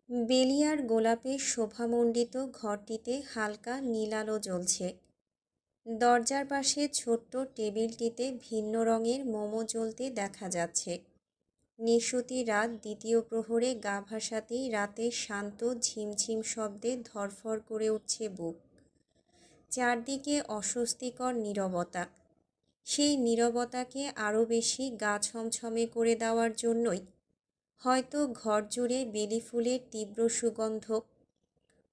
বেলি আর গোলাপের শোভামণ্ডিত ঘরটিতে হালকা নীল আলো জ্বলছে। দরজার পাশে ছোট্ট টেবিলটিতে ভিন্ন রঙের মোমো জ্বলতে দেখা যাচ্ছে। নিশুতি রাত দ্বিতীয় প্রহরে গা ভাসাতেই রাতের শান্ত ঝিমঝিম শব্দে ধরফর করে উঠছে বুক। চারদিকে অস্বস্তিকর নীরবতা। সেই নীরবতাকে আরও বেশি গা ছমছমে করে দেওয়ার জন্যই হয়তো ঘর জুড়ে বেলি ফুলের তীব্র সুগন্ধ।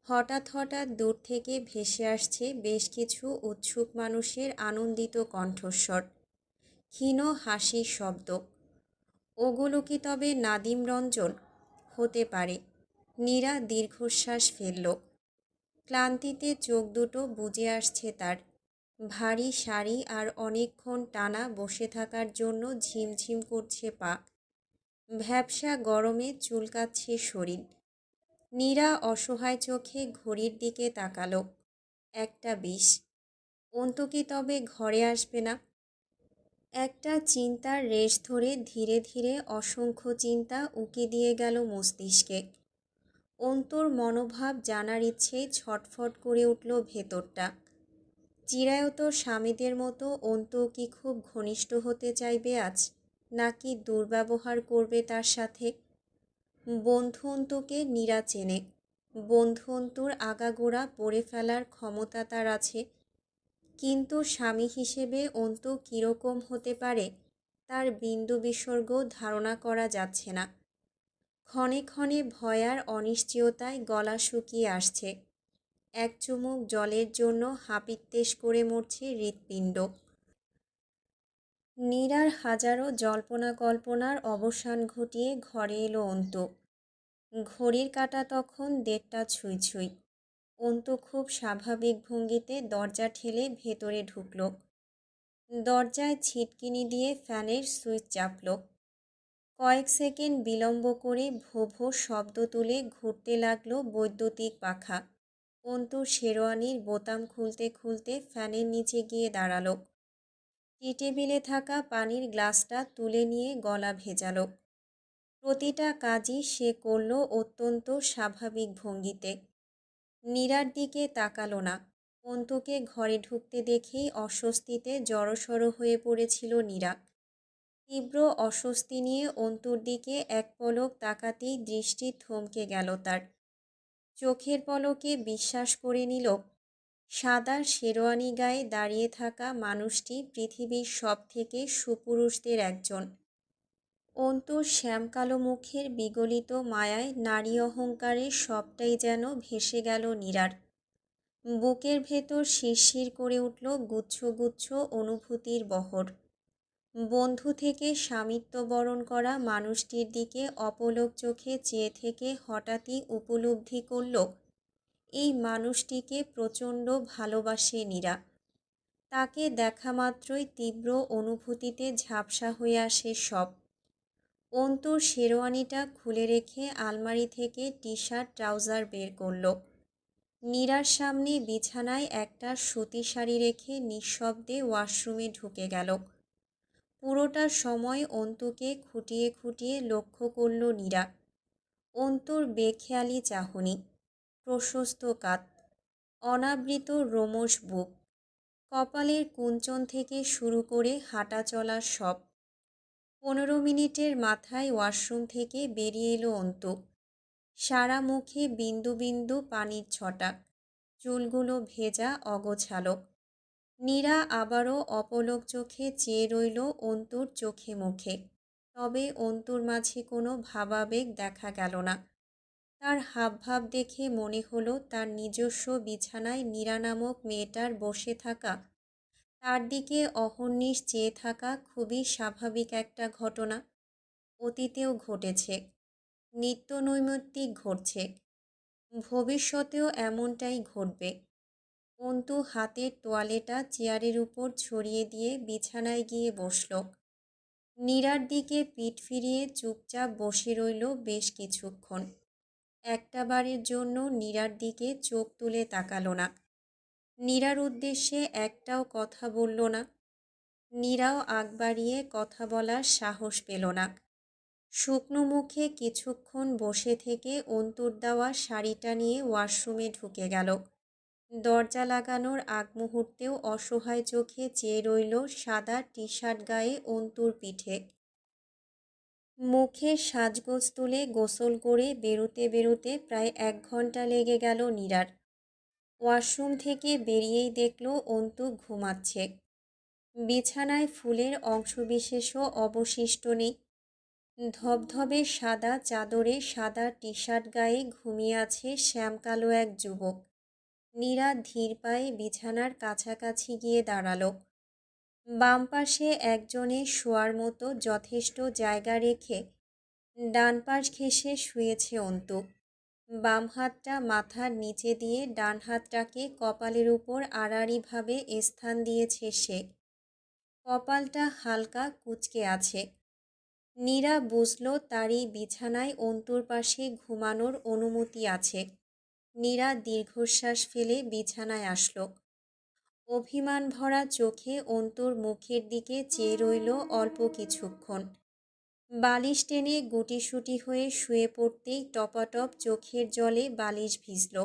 হঠাৎ হঠাৎ দূর থেকে ভেসে আসছে বেশ কিছু উৎসুক মানুষের আনন্দিত কণ্ঠস্বর, ক্ষীণ হাসির শব্দ। ওগুলো কি তবে নাদিম রঞ্জন হতে পারে? নীরা দীর্ঘশ্বাস ফেলল। ক্লান্তিতে চোখ দুটো বুজে আসছে তার। ভারী শাড়ি আর অনেকক্ষণ টানা বসে থাকার জন্য ঝিমঝিম করছে পা। ভ্যাপসা গরমে চুলকাচ্ছে শরীর। নীরা অসহায় চোখে ঘড়ির দিকে তাকালো। 1:20। অন্তু কি তবে ঘরে আসবে না? একটা চিন্তার রেশ ধরে ধীরে ধীরে অসংখ্য চিন্তা উকি দিয়ে গেল মস্তিষ্কে। অন্তুর মনোভাব জানার ইচ্ছেই ছটফট করে উঠল ভেতরটা। চিরায়ত স্বামীদের মতো অন্তু কি খুব ঘনিষ্ঠ হতে চাইবে আজ, নাকি দুর্ব্যবহার করবে তার সাথে? বন্ধু অন্তুকে নীরা চেনে। বন্ধু অন্তুর আগাগোড়া পড়ে ফেলার ক্ষমতা তার আছে, কিন্তু স্বামী হিসেবে অন্তু কীরকম হতে পারে তার বিন্দু বিসর্গ ধারণা করা যাচ্ছে না। ক্ষণে ক্ষণে ভয় আর অনিশ্চয়তায় গলা শুকিয়ে আসছে। এক চুমুক জলের জন্য হাপিত্তেশ করে মরছে হৃৎপিণ্ড। নীরার হাজারো জল্পনা কল্পনার অবসান ঘটিয়ে ঘরে এলো অন্তু। ঘড়ির কাঁটা তখন 1:30 ছুঁই ছুঁই। অন্তু খুব স্বাভাবিক ভঙ্গিতে দরজা ঠেলে ভেতরে ঢুকল। দরজায় ছিটকিনি দিয়ে ফ্যানের সুইচ চাপল। কয়েক সেকেন্ড বিলম্ব করে ভো ভো শব্দ তুলে ঘুরতে লাগলো বৈদ্যুতিক পাখা। অন্তু শেরওয়ানির বোতাম খুলতে খুলতে ফ্যানের নিচে গিয়ে দাঁড়ালো। টি টেবিলে থাকা পানির গ্লাসটা তুলে নিয়ে গলা ভেজালো। প্রতিটা কাজই সে করল অত্যন্ত স্বাভাবিক ভঙ্গিতে। নীরার দিকে তাকালো না। অন্তুকে ঘরে ঢুকতে দেখেই অস্বস্তিতে জড়সড় হয়ে পড়েছিল নীরা। তীব্র অস্বস্তি নিয়ে অন্তুর দিকে এক পলক তাকাতেই দৃষ্টি থমকে গেল তার। চোখের পলকে বিশ্বাস করে নিল সাদা শেরওয়ানি গায়ে দাঁড়িয়ে থাকা মানুষটি পৃথিবীর সব থেকে সুপুরুষদের একজন। অন্তুর শ্যামকালো মুখের বিগলিত মায়ায় নারী অহংকারের সবটাই যেন ভেসে গেল নীরার। বুকের ভেতর শিরশির করে উঠল গুচ্ছ গুচ্ছ অনুভূতির বহর। বন্ধু থেকে স্বামিত্ব বরণ করা মানুষটির দিকে অপলক চোখে চেয়ে থেকে হঠাৎই উপলব্ধি করল এই মানুষটিকে প্রচণ্ড ভালোবাসে নীরা। তাকে দেখা মাত্রই তীব্র অনুভূতিতে ঝাপসা হয়ে আসে সব। অন্তুর শেরওয়ানিটা খুলে রেখে আলমারি থেকে টি শার্ট ট্রাউজার বের করল। নীরার সামনে বিছানায় একটা সুতি শাড়ি রেখে নিঃশব্দে ওয়াশরুমে ঢুকে গেল। পুরোটা সময় অন্তুকে খুঁটিয়ে খুঁটিয়ে লক্ষ্য করল নীরা। অন্তুর বেখেয়ালি চাহনি, প্রশস্ত কাঁধ, অনাবৃত রোমশ বুক, কপালের কুঞ্চন থেকে শুরু করে হাঁটা চলার সব। 15 মিনিটের মাথায় ওয়াশরুম থেকে বেরিয়ে এলো অন্তু। সারা মুখে বিন্দু বিন্দু পানির ছটা, চুলগুলো ভেজা অগোছালো। নীরা আবারও অপলক চোখে চেয়ে রইল অন্তুর চোখে মুখে। তবে অন্তুর মাঝে কোনো ভাবাবেগ দেখা গেল না। তার হাবভাব দেখে মনে হলো তার নিজস্ব বিছানায় নীরা নামক মেয়েটার বসে থাকা, তার দিকে অহর্নিশ চেয়ে থাকা খুবই স্বাভাবিক একটা ঘটনা। অতীতেও ঘটেছে, নিত্য নৈমিত্তিক ঘটছে, ভবিষ্যতেও এমনটাই ঘটবে। অন্তু হাতের তোয়ালেটা চেয়ারের উপর ছড়িয়ে দিয়ে বিছানায় গিয়ে বসল। নীরার দিকে পিঠ ফিরিয়ে চুপচাপ বসে রইল বেশ কিছুক্ষণ। একটা বারের জন্য নীরার দিকে চোখ তুলে তাকালো না। নীরার উদ্দেশ্যে একটাও কথা বলল না। নীরাও আগ বাড়িয়ে কথা বলার সাহস পেল না। শুকনো মুখে কিছুক্ষণ বসে থেকে অন্তুর দেওয়া শাড়িটা নিয়ে ওয়াশরুমে ঢুকে গেল। দরজা লাগানোর আগ মুহূর্তেও অসহায় চোখে চেয়ে রইল সাদা টি শার্ট গায়ে অন্তুর পিঠে। মুখে সাজগোজ তুলে গোসল করে বেরুতে বেরুতে প্রায় 1 ঘন্টা লেগে গেল নীরার। ওয়াশরুম থেকে বেরিয়েই দেখল অন্তু ঘুমাচ্ছে। বিছানায় ফুলের অংশবিশেষও অবশিষ্ট নেই। ধবধবে সাদা চাদরে সাদা টি শার্ট গায়ে ঘুমিয়ে আছে শ্যামকালো এক যুবক। নীরা ধীর পায়ে বিছানার কাছাকাছি গিয়ে দাঁড়ালো। বাম পাশে একজনে শোয়ার মতো যথেষ্ট জায়গা রেখে ডান পাশ ঘেঁষে শুয়েছে অন্তু। বাম হাতটা মাথার নিচে দিয়ে ডান হাতটাকে কপালের উপর আড়াআড়িভাবে স্থান দিয়েছে সে। কপালটা হালকা কুঁচকে আছে। নীরা বুঝল তারই বিছানায় অন্তুর পাশে ঘুমানোর অনুমতি আছে। নীরা দীর্ঘশ্বাস ফেলে বিছানায় আসলো। অভিমান ভরা চোখে অন্তুর মুখের দিকে চেয়ে রইল অল্প কিছুক্ষণ। বালিশ টেনে গুটিসুটি হয়ে শুয়ে পড়তেই টপাটপ চোখের জলে বালিশ ভিজল।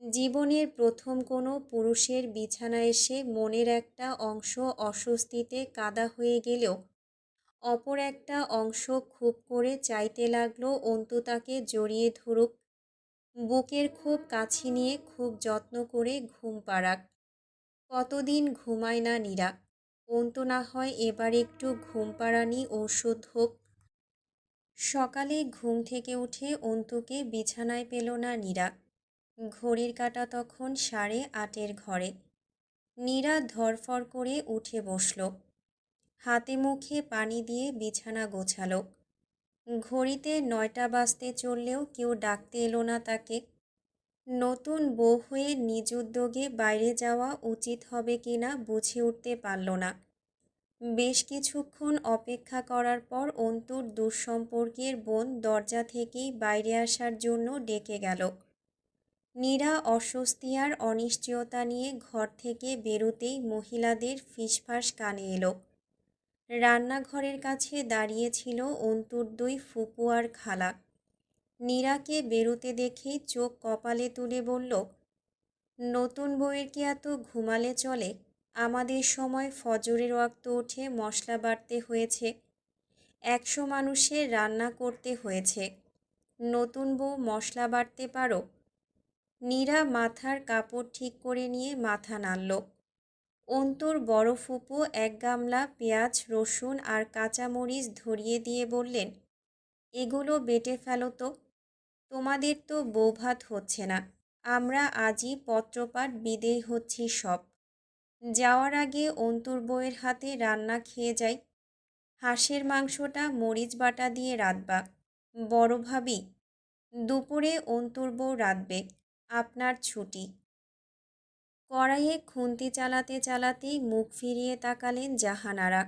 জীবনের প্রথম কোনো পুরুষের বিছানায় এসে মনের একটা অংশ অস্বস্তিতে কাদা হয়ে গেলেও অপর একটা অংশ খুব করে চাইতে লাগলো অন্তু তাকে জড়িয়ে ধরুক, বুকের খুব কাছে নিয়ে খুব যত্ন করে ঘুম পাড়াক। কতদিন ঘুমায় না নীরা। অন্তু না হয় এবার একটু ঘুম পাড়ানি ঔষধ হোক। সকালে ঘুম থেকে উঠে অন্তুকে বিছানায় পেল না নীরা। ঘড়ির কাঁটা তখন 8:30 ঘরে। নীরা ধরফর করে উঠে বসল। হাতে মুখে পানি দিয়ে বিছানা গোছালো। ঘড়িতে 9টা বাজতে চললেও কেউ ডাকতে এলো না তাকে। নতুন বউ হয়ে নিজ উদ্যোগে বাইরে যাওয়া উচিত হবে কিনা বুঝে উঠতে পারল না। বেশ কিছুক্ষণ অপেক্ষা করার পর অন্তুর দুঃসম্পর্কের বোন দরজা থেকেই বাইরে আসার জন্য ডেকে গেল। নীরা অস্বস্তি আর অনিশ্চয়তা নিয়ে ঘর থেকে বেরুতেই মহিলাদের ফিসফাস কানে এলো। রান্নাঘরের কাছে দাঁড়িয়ে ছিল অন্তুর 2 ফুপু আর খালা। নীরাকে বেরুতে দেখেই চোখ কপালে তুলে বলল, নতুন বউয়ের কি এত ঘুমালে চলে? আমাদের সময় ফজরের ওয়াক্ত উঠে মশলা বাটতে হয়েছে, 100 মানুষের রান্না করতে হয়েছে। নতুন বউ মশলা বাটতে পারো? নীরা মাথার কাপড় ঠিক করে নিয়ে মাথা নাড়ল। অন্তুর বড় ফুপু 1 গামলা পেঁয়াজ, রসুন আর কাঁচামরিচ ধরিয়ে দিয়ে বললেন, এগুলো বেটে ফেলো তো। তোমাদের তো বৌভাত হচ্ছে না, আমরা আজই পত্রপাঠ বিদেয় হচ্ছি সব। যাওয়ার আগে অন্তুর বউয়ের হাতে রান্না খেয়ে যাই। হাঁসের মাংসটা মরিচ বাটা দিয়ে রাঁধবা। বড় ভাবি, দুপুরে অন্তুর বউ রাঁধবে, আপনার ছুটি। কড়াইয়ে খুন্তি চালাতে চালাতেই মুখ ফিরিয়ে তাকালেন জাহানারা।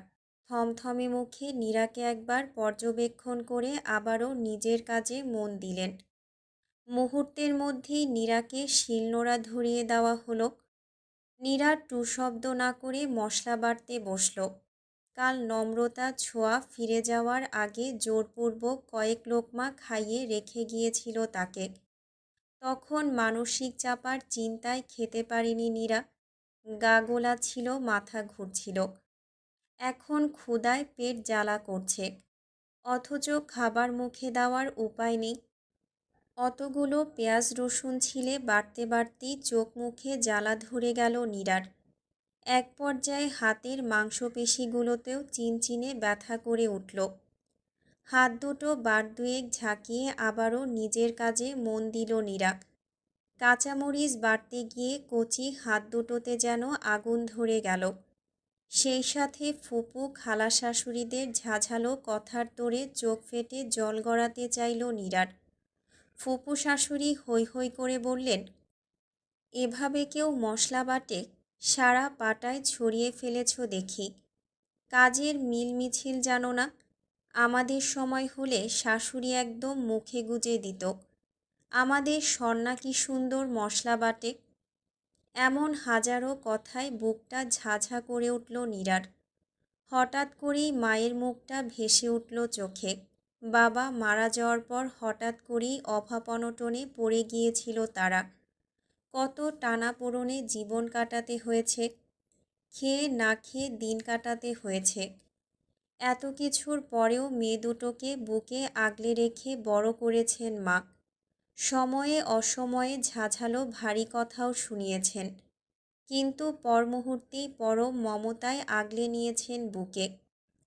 থমথমে মুখে নীরাকে একবার পর্যবেক্ষণ করে আবারও নিজের কাজে মন দিলেন। মুহূর্তের মধ্যেই নীরাকে শিলনোড়া ধরিয়ে দেওয়া হলো। নীরা টু শব্দ না করে মশলা বাটতে বসল। কাল নম্রতা ছোঁয়া ফিরে যাওয়ার আগে জোরপূর্বক কয়েক লোকমা খাইয়ে রেখে গিয়েছিল তাকে। তখন মানসিক চাপার চিন্তায় খেতে পারেনি নীরা। গা গোলা ছিল, মাথা ঘুরছিল। এখন ক্ষুধায় পেট জ্বালা করছে, অথচ খাবার মুখে দেওয়ার উপায় নেই। অতগুলো পেঁয়াজ রসুন ছিলে বাড়তে বাড়তেই চোখ মুখে জ্বালা ধরে গেল নীরার। এক পর্যায়ে হাতের মাংসপেশিগুলোতেও চিনচিনে ব্যথা করে উঠল। হাত দুটো বার দুয়েক ঝাঁকিয়ে আবারও নিজের কাজে মন দিল নীরা। কাঁচামরিচ বাড়তে গিয়ে কচি হাত দুটোতে যেন আগুন ধরে গেল। সেই সাথে ফুপু খালা শাশুড়িদের ঝাঝালো কথার তোড়ে চোখ ফেটে জল গড়াতে চাইল নীরার। ফুপু শাশুড়ি হৈ হৈ করে বললেন, এভাবে কেউ মশলা বাটে? সারা পাটায় ছড়িয়ে ফেলেছ দেখি। কাজের মিল মিছিল জানো না? আমাদের সময় হলে শাশুড়ি একদম মুখে গুজে দিত, আমাদের সন্না কি সুন্দর মশলা বাটে। এমন হাজারো কথায় বুকটা ঝাঝা করে উঠল নীরার। হঠাৎ করেই মায়ের মুখটা ভেসে উঠল চোখে। বাবা মারা যাওয়ার পর হঠাৎ করেই অভাব অনটনে পড়ে গিয়েছিল তারা। কত টানাপোড়েনে জীবন কাটাতে হয়েছে, খেয়ে না খেয়ে দিন কাটাতে হয়েছে। এত কিছুর পরেও মেয়ে দুটোকে বুকে আগলে রেখে বড় করেছেন মা। সময়ে অসময়ে ঝাঝালো ভারী কথাও শুনিয়েছেন, কিন্তু পর মুহূর্তেই পরম মমতায় আগলে নিয়েছেন বুকে।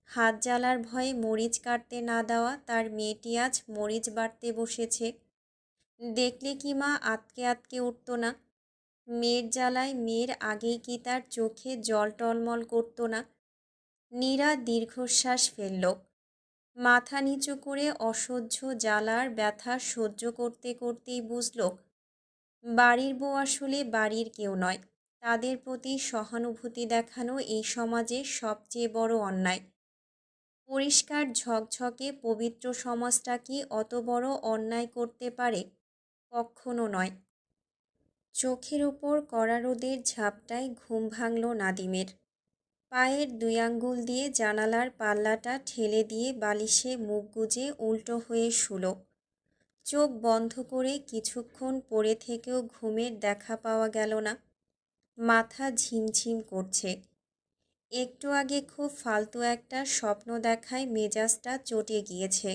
হাত জ্বালার ভয়ে মরিচ কাটতে না দেওয়া তার মেয়েটি আজ মরিচ বাটতে বসেছে। দেখলে কি মা আঁতকে আঁতকে উঠত না? মেয়ের জ্বালায় মেয়ের আগেই কি তার চোখে জল টলমল করত না? নীরা দীর্ঘশ্বাস ফেলল। মাথা নিচু করে অসহ্য জ্বালার ব্যথা সহ্য করতে করতেই বুঝল, বাড়ির বউ আসলে বাড়ির কেউ নয়। তাদের প্রতি সহানুভূতি দেখানো এই সমাজের সবচেয়ে বড় অন্যায়। পরিষ্কার ঝকঝকে পবিত্র সমাজটা কি অত বড় অন্যায় করতে পারে? কখনো নয়। চোখের উপর কড়া রোদের ঝাপটায় ঘুম ভাঙল নাদিমের। পায়ের দুই আঙ্গুল দিয়ে জানালার পাল্লাটা ঠেলে দিয়ে বালিশে মুখ গুজে উল্টো হয়ে শুল। চোখ বন্ধ করে কিছুক্ষণ পড়ে থেকেও ঘুমের দেখা পাওয়া গেল না। মাথা ঝিমঝিম করছে। একটু আগে খুব ফালতু একটা স্বপ্ন দেখায় মেজাজটা চটে গিয়েছে।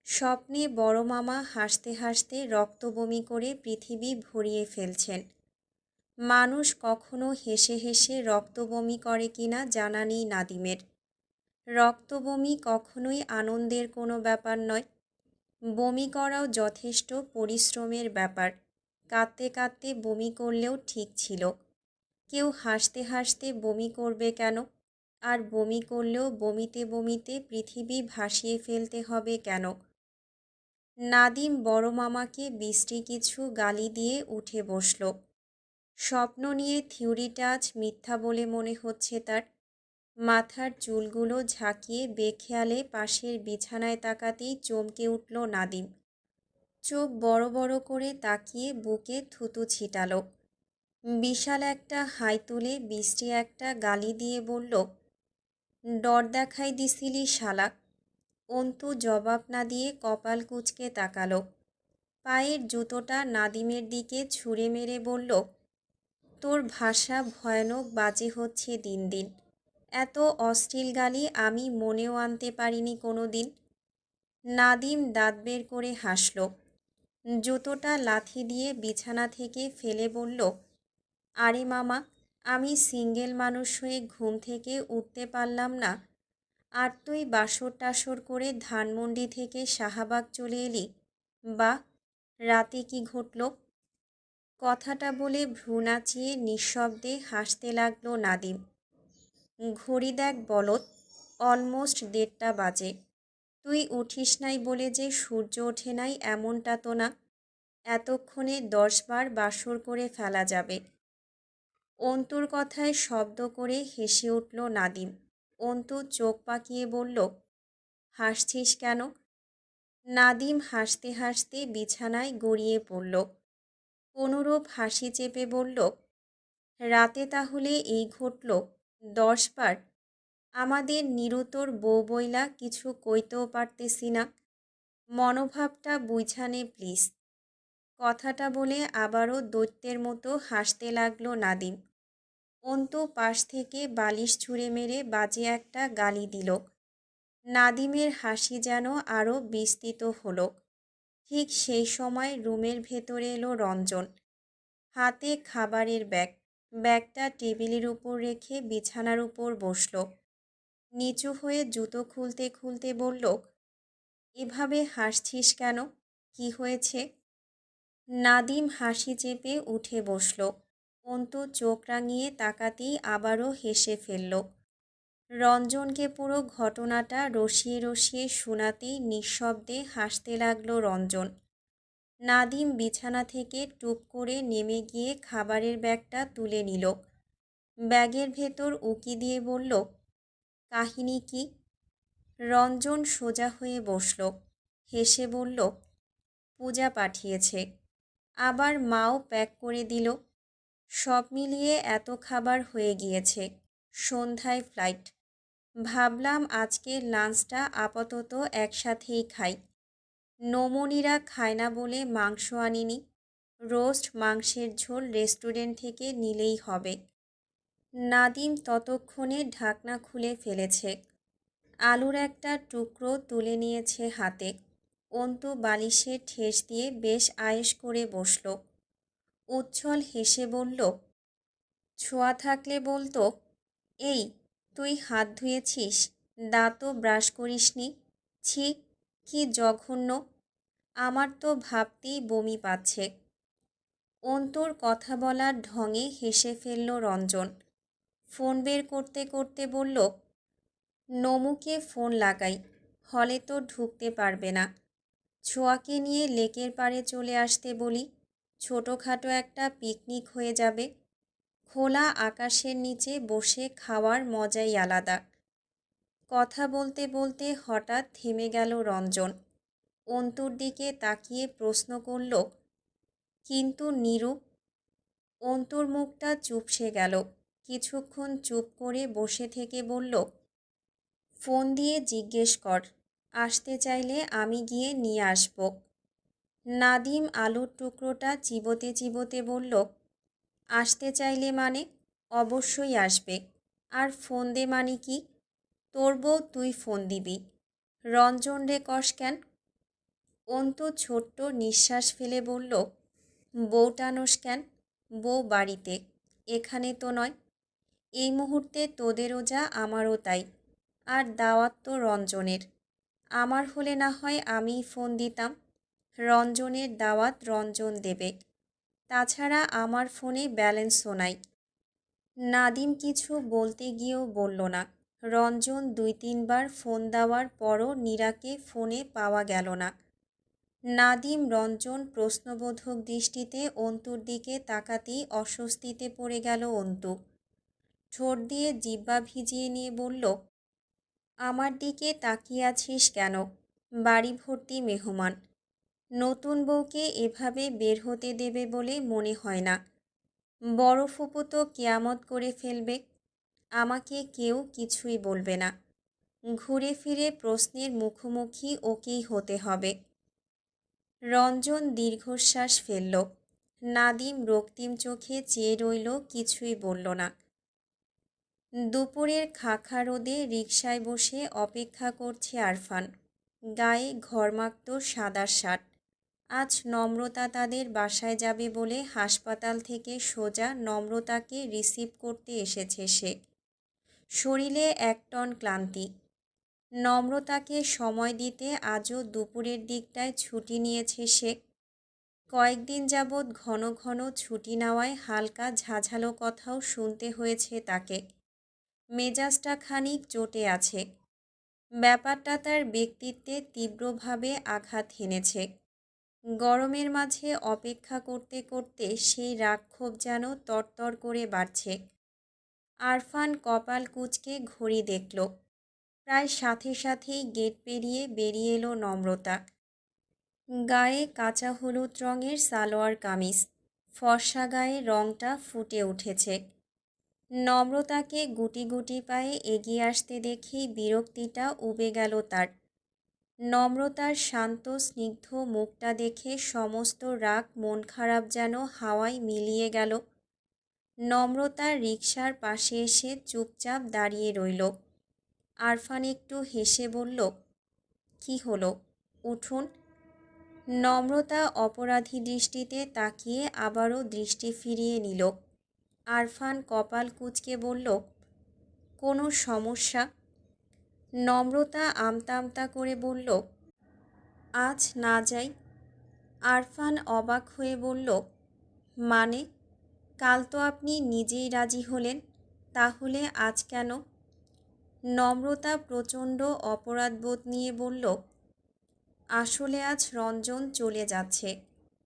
স্বপ্নে বড় মামা হাসতে হাসতে রক্ত বমি করে পৃথিবী ভরিয়ে ফেলছেন। মানুষ কখনো হেসে হেসে রক্ত বমি করে কিনা জানা নেই নাদিমের। রক্ত বমি কখনোই আনন্দের কোনো ব্যাপার নয়। বমি করাও যথেষ্ট পরিশ্রমের ব্যাপার। কাঁদতে কাঁদতে বমি করলেও ঠিক ছিল। কেউ হাসতে হাসতে বমি করবে কেন? আর বমি করলেও বমিতে বমিতে পৃথিবী ভাসিয়ে ফেলতে হবে কেন? নাদিম বড় মামাকে বিশ্রী কিছু গালি দিয়ে উঠে বসল। স্বপ্ন নিয়ে থিওরিটা আজ মিথ্যা বলে মনে হচ্ছে তার। মাথার চুলগুলো ঝাঁকিয়ে বেখেয়ালে পাশের বিছানায় তাকাতেই চমকে উঠল নাদিম। চোখ বড় বড় করে তাকিয়ে বুকে থুতু ছিটাল। বিশাল একটা হাই তুলে বিশ্রী একটা গালি দিয়ে বলল, ডর দেখাই দিছিলি শালা। অন্তু জবাব না দিয়ে কপাল কুঁচকে তাকালো। পায়ের জুতোটা নাদিমের দিকে ছুঁড়ে মেরে বলল, তোর ভাষা ভয়ানক বাজে হচ্ছে দিন দিন। এত অশ্লীল গালি আমি মনেও আনতে পারিনি কোনো দিন। নাদিম দাঁত বের করে হাসল। জুতোটা লাথি দিয়ে বিছানা থেকে ফেলে বলল, আরে মামা, আমি সিঙ্গেল মানুষ হয়ে ঘুম থেকে উঠতে পারলাম না, আর তুই বাসর টাসর করে ধানমন্ডি থেকে শাহবাগ চলে এলি। বাহ, রাতে কি ঘটল? কথাটা বলে ভ্রু নাচিয়ে নিঃশব্দে হাসতে লাগলো নাদিম। ঘড়ি দেখ বলদ, অলমোস্ট 1:30 বাজে। তুই উঠিস নাই বলে যে সূর্য ওঠে নাই এমনটা তো না। এতক্ষণে 10 বার বাসর করে ফেলা যাবে। অন্তুর কথায় শব্দ করে হেসে উঠল নাদিম। অন্তু চোখ পাকিয়ে বলল, হাসছিস কেন? নাদিম হাসতে হাসতে বিছানায় গড়িয়ে পড়ল। কোনরূপ হাসি চেপে বলল, রাতে তাহলে এই ঘটল 10 বার? আমাদের নিরুতর বউ বইলা কিছু কইতেও পারতেছি না। মনোভাবটা বুঝানে প্লিজ। কথাটা বলে আবারও দৈত্যের মতো হাসতে লাগলো নাদিম। অন্তু পাশ থেকে বালিশ ছুঁড়ে মেরে বাজে একটা গালি দিল। নাদিমের হাসি যেন আরও বিস্তৃত হলো। ঠিক সেই সময় রুমের ভেতরে এলো রঞ্জন। হাতে খাবারের ব্যাগ। ব্যাগটা টেবিলের উপর রেখে বিছানার উপর বসল। নিচু হয়ে জুতো খুলতে খুলতে বলল, এভাবে হাসছিস কেন? কি হয়েছে? নাদিম হাসি চেপে উঠে বসল। অন্তু চোখ রাঙিয়ে তাকাতেই আবারও হেসে ফেলল। রঞ্জনকে পুরো ঘটনাটা রসিয়ে রসিয়ে শোনাতেই নিঃশব্দে হাসতে লাগলো রঞ্জন। নাদিম বিছানা থেকে টুপ করে নেমে গিয়ে খাবারের ব্যাগটা তুলে নিল। ব্যাগের ভেতর উকি দিয়ে বলল, কাহিনী কি? রঞ্জন সোজা হয়ে বসল। হেসে বলল, পূজা পাঠিয়েছে। আবার মাও প্যাক করে দিল। সব মিলিয়ে এত খাবার হয়ে গিয়েছে। সন্ধ্যায় ফ্লাইট। ভাবলাম আজকের লাঞ্চটা আপাতত একসাথেই খাই। নমনীরা খায় না বলে মাংস আনিনি। রোস্ট মাংসের ঝোল রেস্টুরেন্ট থেকে নিলেই হবে। নাদিম ততক্ষণে ঢাকনা খুলে ফেলেছে। আলুর একটা টুকরো তুলে নিয়েছে হাতে। অন্তু বালিশে ঠেস দিয়ে বেশ আয়েশ করে বসল। উচ্ছল হেসে বলল, ছোঁয়া থাকলে বলতো, এই তুই হাত ধুয়েছিস, দাঁতও ব্রাশ করিসনি, ছি কি জঘন্য, আমার তো ভাবতেই বমি পাচ্ছে। অন্তুর কথা বলার ঢঙে হেসে ফেলল রঞ্জন। ফোন বের করতে করতে বলল, নমুকে ফোন লাগাই, হলে তো ঢুকতে পারবে না। ছোঁয়াকে নিয়ে লেকের পাড়ে চলে আসতে বলি, ছোটোখাটো একটা পিকনিক হয়ে যাবে। খোলা আকাশের নিচে বসে খাওয়ার মজাই আলাদা। কথা বলতে বলতে হঠাৎ থেমে গেল রঞ্জন। অন্তুর দিকে তাকিয়ে প্রশ্ন করল, কিন্তু নীরু? অন্তুর মুখটা চুপসে গেল। কিছুক্ষণ চুপ করে বসে থেকে বলল, ফোন দিয়ে জিজ্ঞেস কর, আসতে চাইলে আমি গিয়ে নিয়ে আসব। নাদিম আলুর টুকরোটা চিবোতে চিবোতে বলল, আসতে চাইলে মানে? অবশ্যই আসবে। আর ফোন দে মানে কি? তোর বউ তুই ফোন দিবি। রঞ্জন রে কস কেন? অন্তু ছোট্ট নিঃশ্বাস ফেলে বলল, বউ টানোস কেন? বউ বাড়িতে, এখানে তো নয়। এই মুহূর্তে তোদেরও যা আমারও তাই। আর দাওয়াত তো রঞ্জনের। আমার হলে না হয় আমিই ফোন দিতাম। রঞ্জনের দাওয়াত রঞ্জন দেবে। তাছাড়া আমার ফোনে ব্যালেন্সও নাই। নাদিম কিছু বলতে গিয়েও বলল না। রঞ্জন ২-৩ বার ফোন দেওয়ার পরও নীরাকে ফোনে পাওয়া গেল না। নাদিম রঞ্জন প্রশ্নবোধক দৃষ্টিতে অন্তুর দিকে তাকাতেই অস্বস্তিতে পড়ে গেল অন্তু। ঠোঁট দিয়ে জিহ্বা ভিজিয়ে নিয়ে বলল, আমার দিকে তাকিয়ে আছিস কেন? বাড়ি ভর্তি মেহমান। নতুন বউকে এভাবে বের হতে দেবে বলে মনে হয় না। বড় ফুপু তো কেয়ামত করে ফেলবে। আমাকে কেউ কিছুই বলবে না। ঘুরে ফিরে প্রশ্নের মুখোমুখি ওকেই হতে হবে। রঞ্জন দীর্ঘশ্বাস ফেলল। নাদিম রক্তিম চোখে চেয়ে রইল, কিছুই বলল না। দুপুরের খাখা রোদে রিকশায় বসে অপেক্ষা করছে আরফান। গায়ে ঘরমাক্ত সাদা শার্ট। আজ নম্রতা তাদের বাসায় যাবে বলে হাসপাতাল থেকে সোজা নম্রতাকে রিসিভ করতে এসেছে সে। শরীরে ১ টন ক্লান্তি। নম্রতাকে সময় দিতে আজও দুপুরের দিকটায় ছুটি নিয়েছে সে। কয়েকদিন যাবৎ ঘন ঘন ছুটি নেওয়ায় হালকা ঝাঝালো কথাও শুনতে হয়েছে তাকে। মেজাজটা খানিক চটে আছে। ব্যাপারটা তার ব্যক্তিত্বে তীব্রভাবে আঘাত হেনেছে। গরমের মাঝে অপেক্ষা করতে করতে সেই রাগক্ষোভ যেন তরতর করে বাড়ছে। আরফান কপাল কুঁচকে ঘড়ি দেখল। প্রায় সাথে সাথেই গেট পেরিয়ে বেরিয়ে এলো নম্রতা। গায়ে কাঁচা হলুদ রঙের সালোয়ার কামিজ। ফর্সা গায়ে রংটা ফুটে উঠেছে। নম্রতাকে গুটি গুটি পায়ে এগিয়ে আসতে দেখেই বিরক্তিটা উবে গেল তার। নম্রতার শান্ত স্নিগ্ধ মুখটা দেখে সমস্ত রাগ মন খারাপ যেন হাওয়ায় মিলিয়ে গেল। নম্রতা রিকশার পাশে এসে চুপচাপ দাঁড়িয়ে রইল। আরফান একটু হেসে বলল, কি হলো, উঠুন। নম্রতা অপরাধী দৃষ্টিতে তাকিয়ে আবারও দৃষ্টি ফিরিয়ে নিল। আরফান কপাল কুঁচকে বলল, কোনো সমস্যা? নম্রতা আমতা আমতা করে বলল, আজ না যাই। আরফান অবাক হয়ে বলল, মানে? কাল তো আপনি নিজেই রাজি হলেন, তাহলে আজ কেন? নম্রতা প্রচণ্ড অপরাধবোধ নিয়ে বলল, আসলে আজ রঞ্জন চলে যাচ্ছে।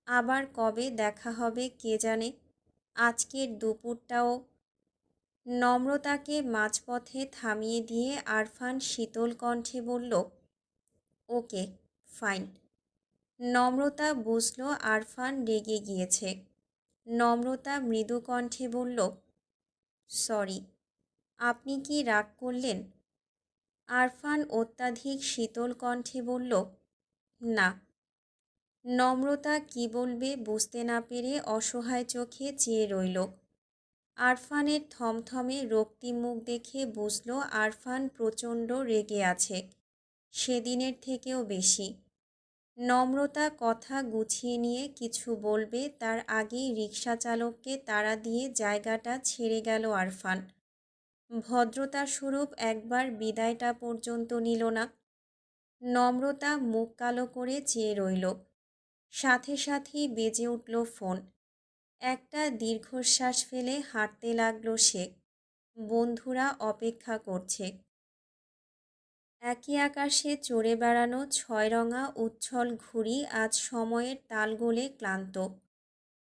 আবার কবে দেখা হবে কে জানে। আজকের দুপুরটাও। নম্রতাকে মাঝপথে থামিয়ে দিয়ে আরফান শীতল কণ্ঠে বলল, ওকে, ফাইন। নম্রতা বুঝল আরফান রেগে গিয়েছে। নম্রতা মৃদু কণ্ঠে বলল, সরি। আপনি কি রাগ করলেন? আরফান অত্যাধিক শীতল কণ্ঠে বলল, না। নম্রতা কি বলবে বুঝতে না পেরে অসহায় চোখে চেয়ে রইল। আরফানের থমথমে রক্তিম মুখ দেখে বুঝল আরফান প্রচণ্ড রেগে আছে, সেদিনের থেকেও বেশি। নম্রতা কথা গুছিয়ে নিয়ে কিছু বলবে তার আগেই রিকশা চালককে তাড়া দিয়ে জায়গাটা ছেড়ে গেল আরফান। ভদ্রতা স্বরূপ একবার বিদায়টা পর্যন্ত নিল না। নম্রতা মুখ কালো করে চেয়ে রইল। সাথে সাথেই বেজে উঠল ফোন। একটা দীর্ঘশ্বাস ফেলে হাঁটতে লাগলো সে। বন্ধুরা অপেক্ষা করছে। একই আকাশে চড়ে বেড়ানো ছয়রঙা উচ্ছল ঘুড়ি আজ সময়ের তালগোলে ক্লান্ত।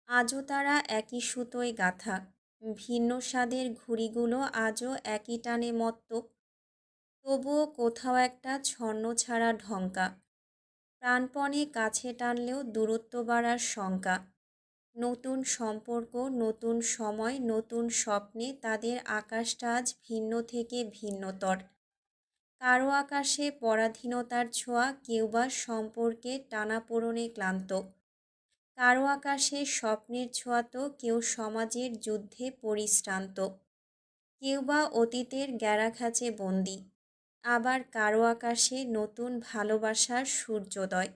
আজও তারা একই সুতোয় গাঁথা। ভিন্ন স্বাদের ঘুড়িগুলো আজও একই টানে মত্ত। তবুও কোথাও একটা ছন্নছাড়া ঢঙ্কা। প্রাণপণে কাছে টানলেও দূরত্ব বাড়ার শঙ্কা। নতুন সম্পর্ক, নতুন সময়, নতুন স্বপ্নে তাদের আকাশটা আজ ভিন্ন থেকে ভিন্নতর। কারো আকাশে পরাধীনতার ছোঁয়া, কেউ বা সম্পর্কে টানাপোড়েনে ক্লান্ত। কারো আকাশে স্বপ্নের ছোঁয়া তো কেউ সমাজের যুদ্ধে পরিশ্রান্ত। কেউ বা অতীতের গ্যাড়াখাঁচে বন্দি। আবার কারো আকাশে নতুন ভালোবাসার সূর্যোদয়।